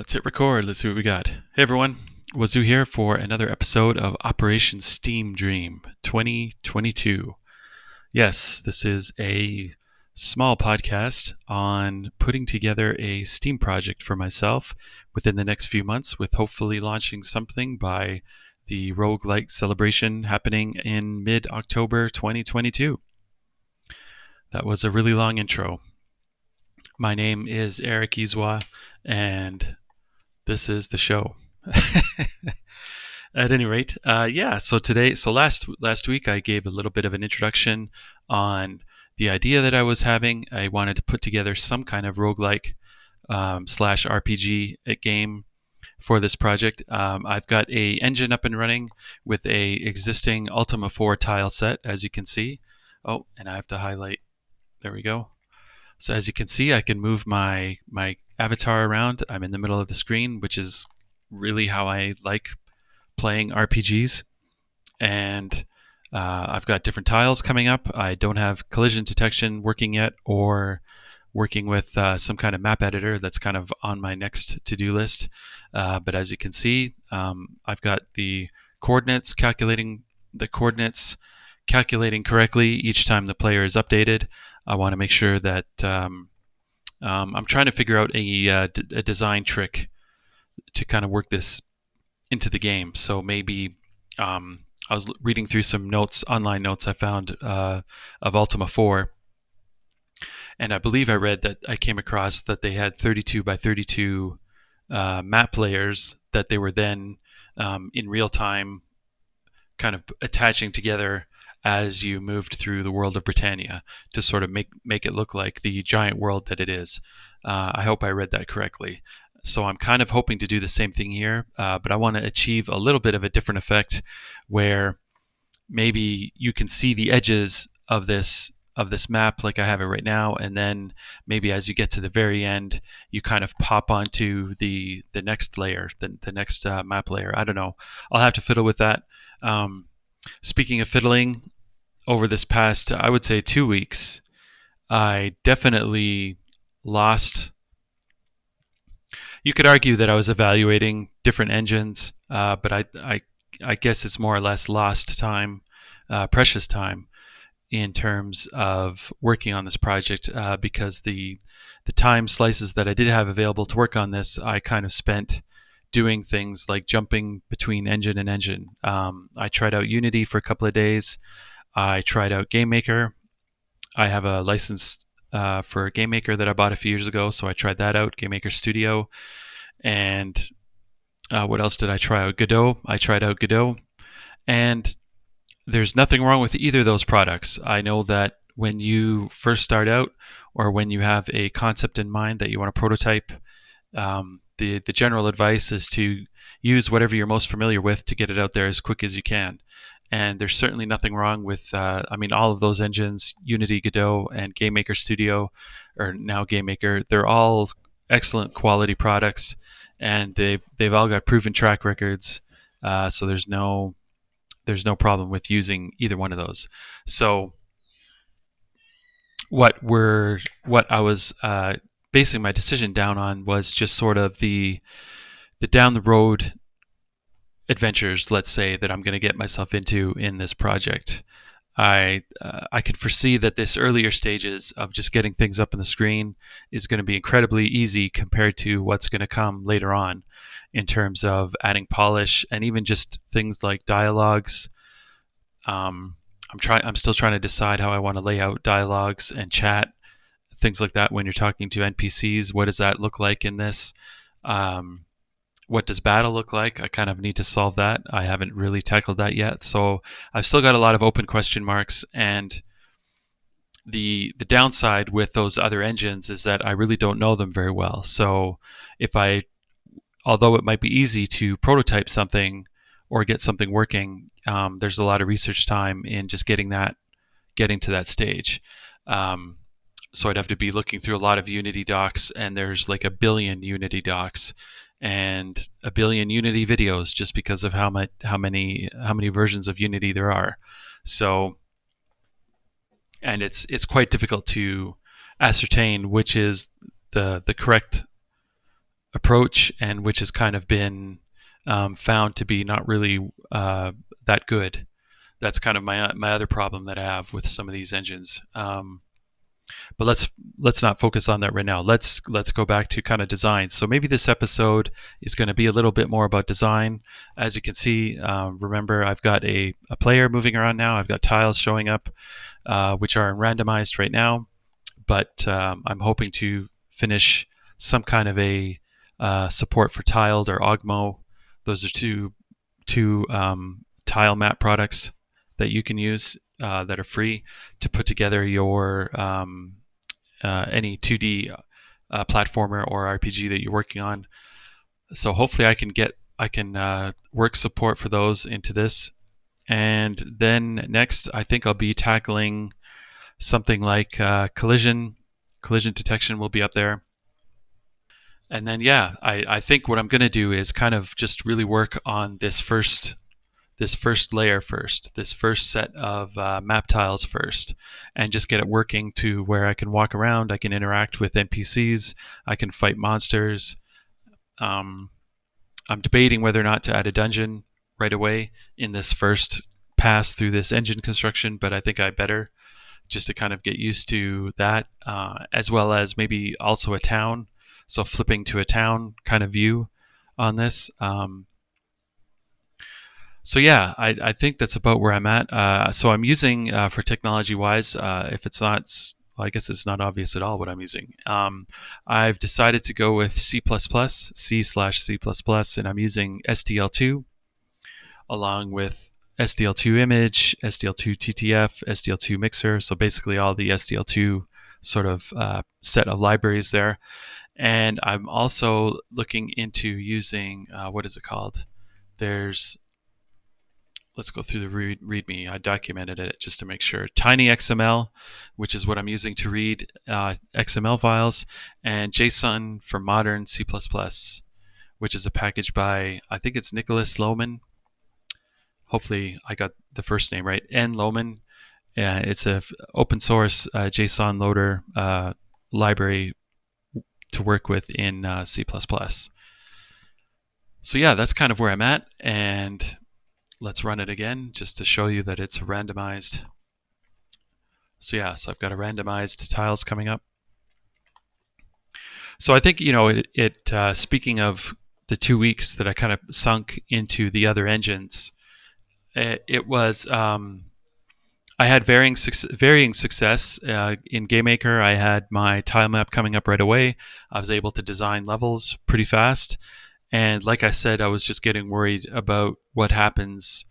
Let's hit record. Let's see what we got. Hey everyone, Wazoo here for another episode of Operation Steam Dream 2022. Yes, this is a small podcast on putting together a Steam project for myself within the next few months, with hopefully launching something by the roguelike celebration happening in mid-October 2022. That was a really long intro. My name is Eric Izwa, and this is the show. At any rate, so last week I gave a little bit of an introduction on the idea that I was having. I wanted to put together some kind of roguelike slash RPG game for this project. I've got a engine up and running with a existing Ultima IV tile set, as you can see. Oh, and I have to highlight. There we go. So as you can see, I can move my avatar around. I'm in the middle of the screen, which is really how I like playing RPGs. And I've got different tiles coming up. I don't have collision detection working yet, or working with some kind of map editor. That's kind of on my next to-do list. But as you can see, I've got the coordinates calculating correctly each time the player is updated. I want to make sure that I'm trying to figure out a design trick to kind of work this into the game. So maybe I was reading through some online notes I found of Ultima IV, and I believe I read that I came across that they had 32 by 32 map layers that they were then in real time kind of attaching together as you moved through the world of Britannia to sort of make it look like the giant world that it is. I hope I read that correctly. So I'm kind of hoping to do the same thing here, but I want to achieve a little bit of a different effect where maybe you can see the edges of this map like I have it right now, and then maybe as you get to the very end, you kind of pop onto the next layer, the next map layer. I don't know. I'll have to fiddle with that. Speaking of fiddling, over this past, I would say 2 weeks, I definitely lost. You could argue that I was evaluating different engines, but I guess it's more or less lost time, precious time, in terms of working on this project, because the time slices that I did have available to work on this, I kind of spent doing things like jumping between engine and engine. I tried out Unity for a couple of days. I tried out Gamemaker. I have a license for Gamemaker that I bought a few years ago, so I tried that out, Gamemaker Studio. And what else did I try out? Godot. I tried out Godot. And there's nothing wrong with either of those products. I know that when you first start out, or when you have a concept in mind that you want to prototype, the general advice is to use whatever you're most familiar with to get it out there as quick as you can. And there's certainly nothing wrong with, all of those engines, Unity, Godot, and GameMaker Studio, or now GameMaker, they're all excellent quality products, and they've all got proven track records. So there's no problem with using either one of those. So what I was basing my decision down on was just sort of the down the road adventures, let's say, that I'm going to get myself into in this project. I could foresee that this earlier stages of just getting things up on the screen is going to be incredibly easy compared to what's going to come later on in terms of adding polish and even just things like dialogues. I'm still trying to decide how I want to lay out dialogues and chat, things like that when you're talking to NPCs. What does that look like in this? What does battle look like? I kind of need to solve that. I haven't really tackled that yet. So I've still got a lot of open question marks. And the downside with those other engines is that I really don't know them very well. So although it might be easy to prototype something or get something working, there's a lot of research time in just getting to that stage. So I'd have to be looking through a lot of Unity docs, and there's like 1 billion Unity docs and 1 billion Unity videos, just because of how many versions of Unity there are. So, and it's quite difficult to ascertain which is the correct approach, and which has kind of been found to be not really that good. That's kind of my other problem that I have with some of these engines. But let's not focus on that right now. Let's go back to kind of design. So maybe this episode is going to be a little bit more about design. As you can see, remember I've got a player moving around now. I've got tiles showing up, which are randomized right now. But I'm hoping to finish some kind of a support for tiled or Ogmo. Those are two tile map products that you can use that are free to put together your any 2D platformer or RPG that you're working on. So hopefully I can work support for those into this, and then next I think I'll be tackling something like collision detection will be up there. And then yeah, I think what I'm going to do is kind of just really work on this first layer first, this first set of map tiles first, and just get it working to where I can walk around, I can interact with NPCs, I can fight monsters. Um, I'm debating whether or not to add a dungeon right away in this first pass through this engine construction, but I think I better just to kind of get used to that, as well as maybe also a town. So flipping to a town kind of view on this. So yeah, I think that's about where I'm at. So I'm using for technology wise, if it's not, well, I guess it's not obvious at all what I'm using. I've decided to go with C/C++, and I'm using SDL2 along with SDL2 image, SDL2 TTF, SDL2 mixer. So basically all the SDL2 sort of set of libraries there. And I'm also looking into using, what is it called? Let's go through the README. I documented it just to make sure. TinyXML, which is what I'm using to read XML files, and JSON for modern C++, which is a package by, I think it's Nicholas Lohman. Hopefully I got the first name right. N. Lohman. It's a open source JSON loader library to work with in C++. So yeah, that's kind of where I'm at, and let's run it again just to show you that it's randomized. So yeah, so I've got a randomized tiles coming up. So I think, speaking of the 2 weeks that I kind of sunk into the other engines, it was I had varying success in Gamemaker. I had my tile map coming up right away. I was able to design levels pretty fast, and like I said, I was just getting worried about what happens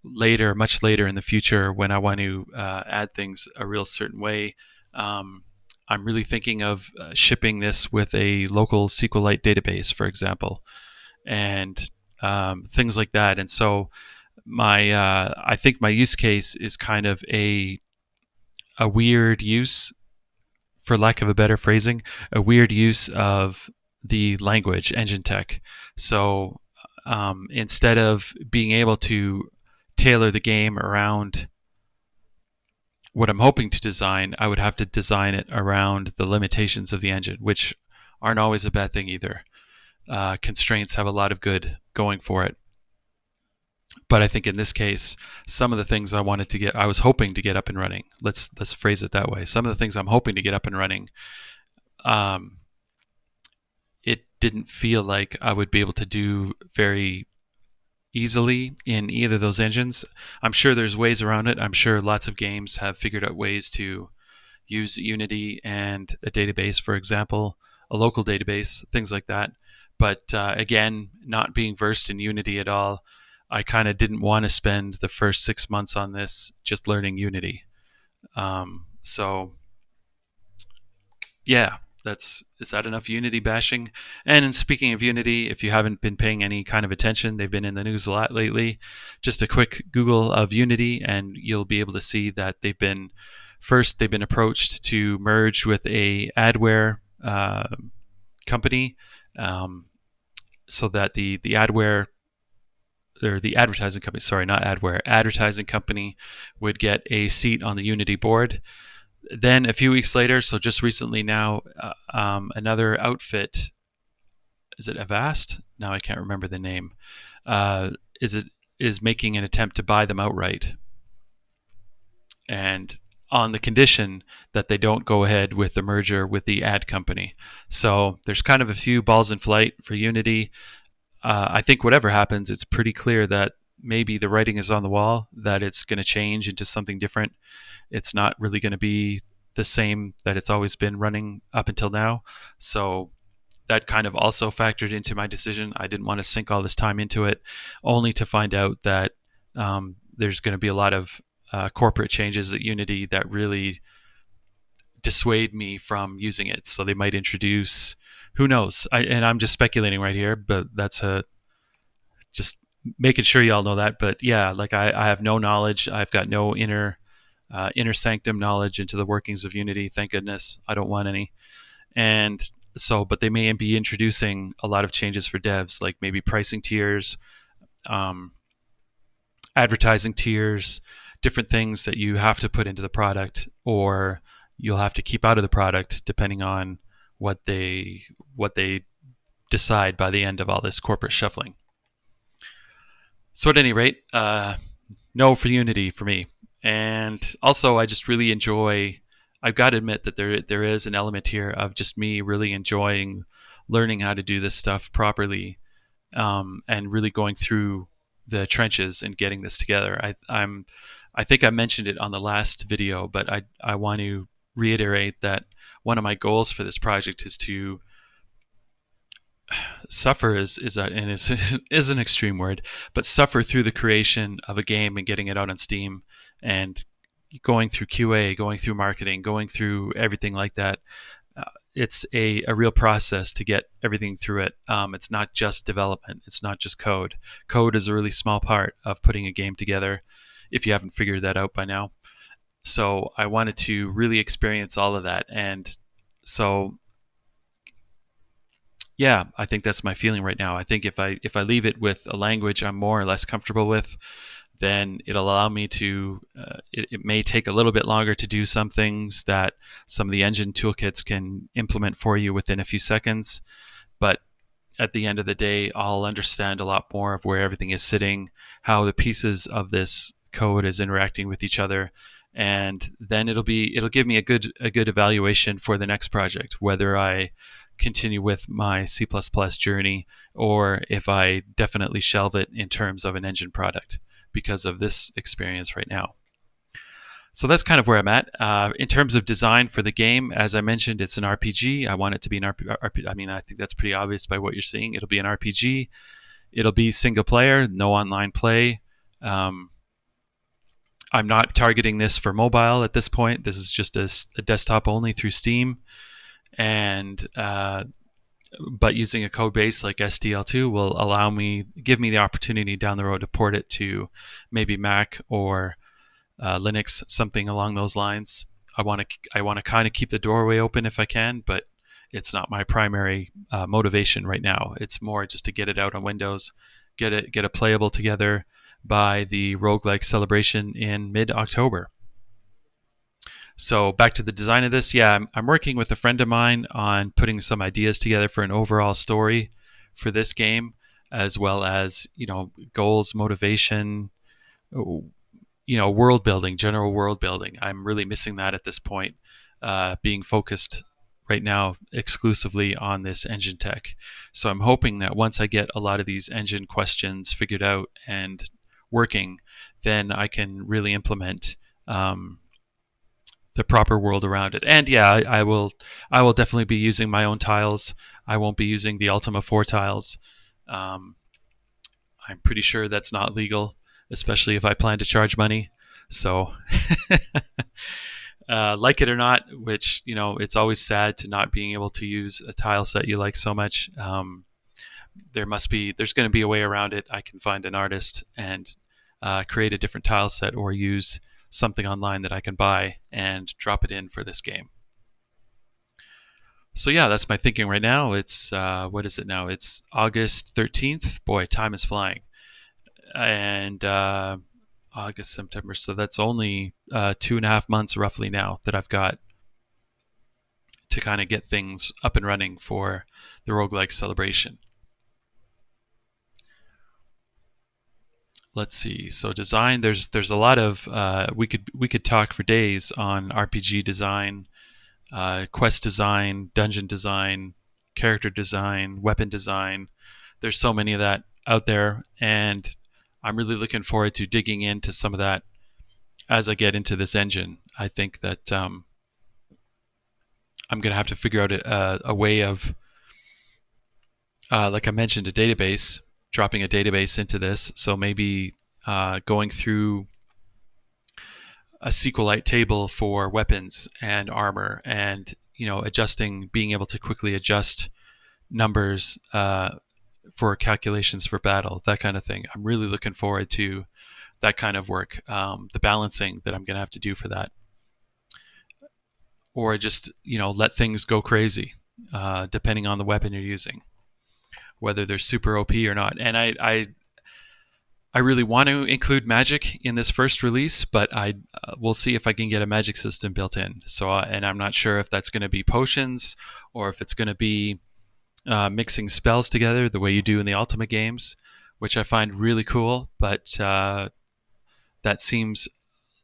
later, much later in the future, when I want to add things a real certain way. I'm really thinking of shipping this with a local SQLite database, for example, and things like that. And so I think my use case is kind of a weird use, for lack of a better phrasing, a weird use of the language engine tech. So instead of being able to tailor the game around what I'm hoping to design, I would have to design it around the limitations of the engine, which aren't always a bad thing either. Constraints have a lot of good going for it. But I think in this case, some of the things I was hoping to get up and running. Let's phrase it that way. Some of the things I'm hoping to get up and running, it didn't feel like I would be able to do very easily in either of those engines. I'm sure there's ways around it. I'm sure lots of games have figured out ways to use Unity and a database, for example, a local database, things like that. But again, not being versed in Unity at all, I kind of didn't want to spend the first 6 months on this just learning Unity. So yeah, is that enough Unity bashing? And speaking of Unity, if you haven't been paying any kind of attention, they've been in the news a lot lately. Just a quick Google of Unity, and you'll be able to see that they've been approached to merge with a adware company, so that the adware, or the advertising company, sorry, not adware, advertising company would get a seat on the Unity board. Then a few weeks later, so just recently now, another outfit is it Avast? Now I can't remember the name. Uh, is making an attempt to buy them outright, and on the condition that they don't go ahead with the merger with the ad company. So there's kind of a few balls in flight for Unity. I think whatever happens, it's pretty clear that maybe the writing is on the wall, that it's going to change into something different. It's not really going to be the same that it's always been running up until now. So that kind of also factored into my decision. I didn't want to sink all this time into it, only to find out that there's going to be a lot of corporate changes at Unity that really dissuade me from using it. So they might introduce, who knows? And I'm just speculating right here, but that's just making sure y'all know that. But yeah, like I have no knowledge. I've got no inner sanctum knowledge into the workings of Unity. Thank goodness. I don't want any. And so, but they may be introducing a lot of changes for devs, like maybe pricing tiers, advertising tiers, different things that you have to put into the product, or you'll have to keep out of the product, depending on what they decide by the end of all this corporate shuffling. So at any rate, no for Unity for me. And also, I just really enjoy. I've got to admit that there is an element here of just me really enjoying learning how to do this stuff properly, and really going through the trenches and getting this together. I think I mentioned it on the last video, but I want to reiterate that one of my goals for this project is to suffer is an extreme word, but suffer through the creation of a game and getting it out on Steam, and going through QA, going through marketing, going through everything like that. It's a real process to get everything through it. It's not just development. It's not just code. Code is a really small part of putting a game together, if you haven't figured that out by now. So I wanted to really experience all of that. And so, yeah, I think that's my feeling right now. I think if I leave it with a language I'm more or less comfortable with, then it'll allow me to, it may take a little bit longer to do some things that some of the engine toolkits can implement for you within a few seconds. But at the end of the day, I'll understand a lot more of where everything is sitting, how the pieces of this code is interacting with each other. And then it'll give me a good evaluation for the next project, whether I continue with my C++ journey or if I definitely shelve it in terms of an engine product, because of this experience right now. So that's kind of where I'm at. In terms of design for the game, as I mentioned, it's an RPG. I want it to be an RPG. I mean, I think that's pretty obvious by what you're seeing. It'll be an RPG. It'll be single player, no online play. I'm not targeting this for mobile at this point. This is just a desktop only through Steam. And but using a code base like SDL2 will give me the opportunity down the road to port it to maybe Mac or Linux, something along those lines. I want to kind of keep the doorway open if I can, but it's not my primary motivation right now. It's more just to get it out on Windows, get it playable together by the roguelike celebration in mid-October. So back to the design of this, yeah, I'm working with a friend of mine on putting some ideas together for an overall story for this game, as well as, goals, motivation, world building, general world building. I'm really missing that at this point, being focused right now exclusively on this engine tech. So I'm hoping that once I get a lot of these engine questions figured out and working, then I can really implement the proper world around it. And yeah, I will definitely be using my own tiles. I won't be using the Ultima IV tiles. I'm pretty sure that's not legal, especially if I plan to charge money. So like it or not, which, it's always sad to not being able to use a tile set you like so much. There's going to be a way around it. I can find an artist and create a different tile set, or use something online that I can buy and drop it in for this game. So yeah, that's my thinking right now. It's what is it now? It's August 13th. Boy, time is flying. And August, September. So that's only 2.5 months roughly now that I've got to kind of get things up and running for the roguelike celebration. let's see. So design, there's a lot of we could talk for days on RPG design, quest design, dungeon design, character design, weapon design. There's so many of that out there, and I'm really looking forward to digging into some of that as I get into this engine. I think that I'm going to have to figure out a way of, like I mentioned, a database, dropping a database into this. So maybe going through a SQLite table for weapons and armor, and adjusting, being able to quickly adjust numbers for calculations for battle, that kind of thing. I'm really looking forward to that kind of work, the balancing that I'm going to have to do for that, or just let things go crazy, depending on the weapon you're using, whether they're super OP or not. And I really want to include magic in this first release, but we'll see if I can get a magic system built in. So, and I'm not sure if that's going to be potions or if it's going to be mixing spells together the way you do in the Ultima games, which I find really cool. But that seems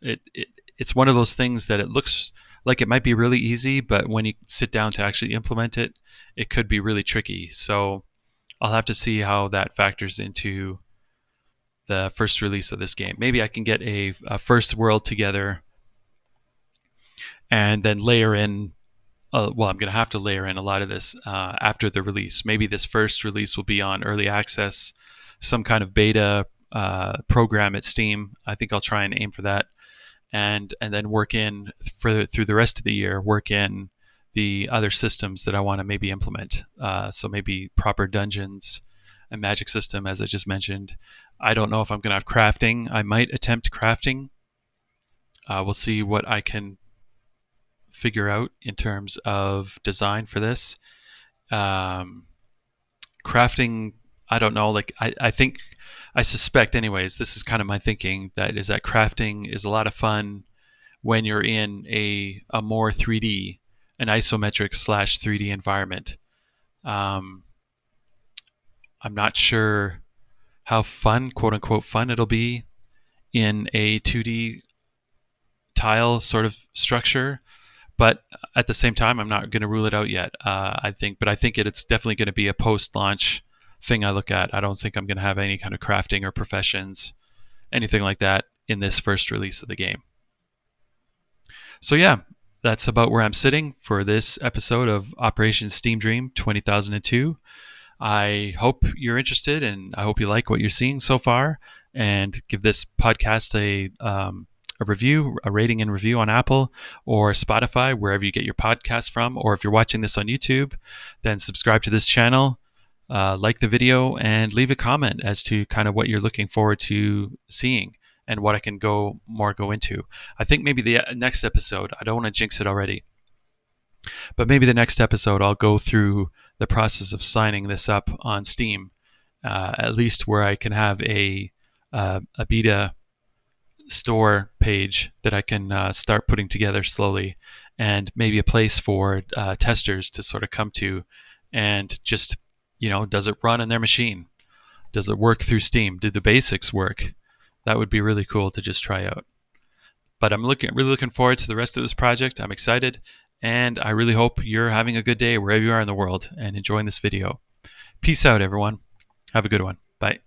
it's one of those things that it looks like it might be really easy, but when you sit down to actually implement it, it could be really tricky. So I'll have to see how that factors into the first release of this game. Maybe I can get a first world together and then layer in. Well, I'm going to have to layer in a lot of this after the release. Maybe this first release will be on early access, some kind of beta program at Steam. I think I'll try and aim for that, and then work in through the rest of the year. Work in the other systems that I want to maybe implement. So maybe proper dungeons, a magic system, as I just mentioned. I don't know if I'm going to have crafting. I might attempt crafting. We'll see what I can figure out in terms of design for this. Crafting, I don't know. Like I think, I suspect, anyways. This is kind of my thinking. That is that crafting is a lot of fun when you're in a more 3D, an isometric / 3D environment. I'm not sure how fun, quote unquote, fun it'll be in a 2D tile sort of structure. But at the same time, I'm not going to rule it out yet. I think it's definitely going to be a post-launch thing I look at. I don't think I'm going to have any kind of crafting or professions, anything like that, in this first release of the game. So yeah, that's about where I'm sitting for this episode of Operation Steam Dream 2002. I hope you're interested, and I hope you like what you're seeing so far. And give this podcast a review, a rating and review on Apple or Spotify, wherever you get your podcast from. Or if you're watching this on YouTube, then subscribe to this channel, like the video, and leave a comment as to kind of what you're looking forward to seeing and what I can go into. I think maybe the next episode, I don't want to jinx it already, but maybe the next episode I'll go through the process of signing this up on Steam, at least where I can have a beta store page that I can start putting together slowly, and maybe a place for testers to sort of come to and just, does it run on their machine? Does it work through Steam? Do the basics work? That would be really cool to just try out. But I'm really looking forward to the rest of this project. I'm excited, and I really hope you're having a good day wherever you are in the world and enjoying this video. Peace out, everyone. Have a good one. Bye.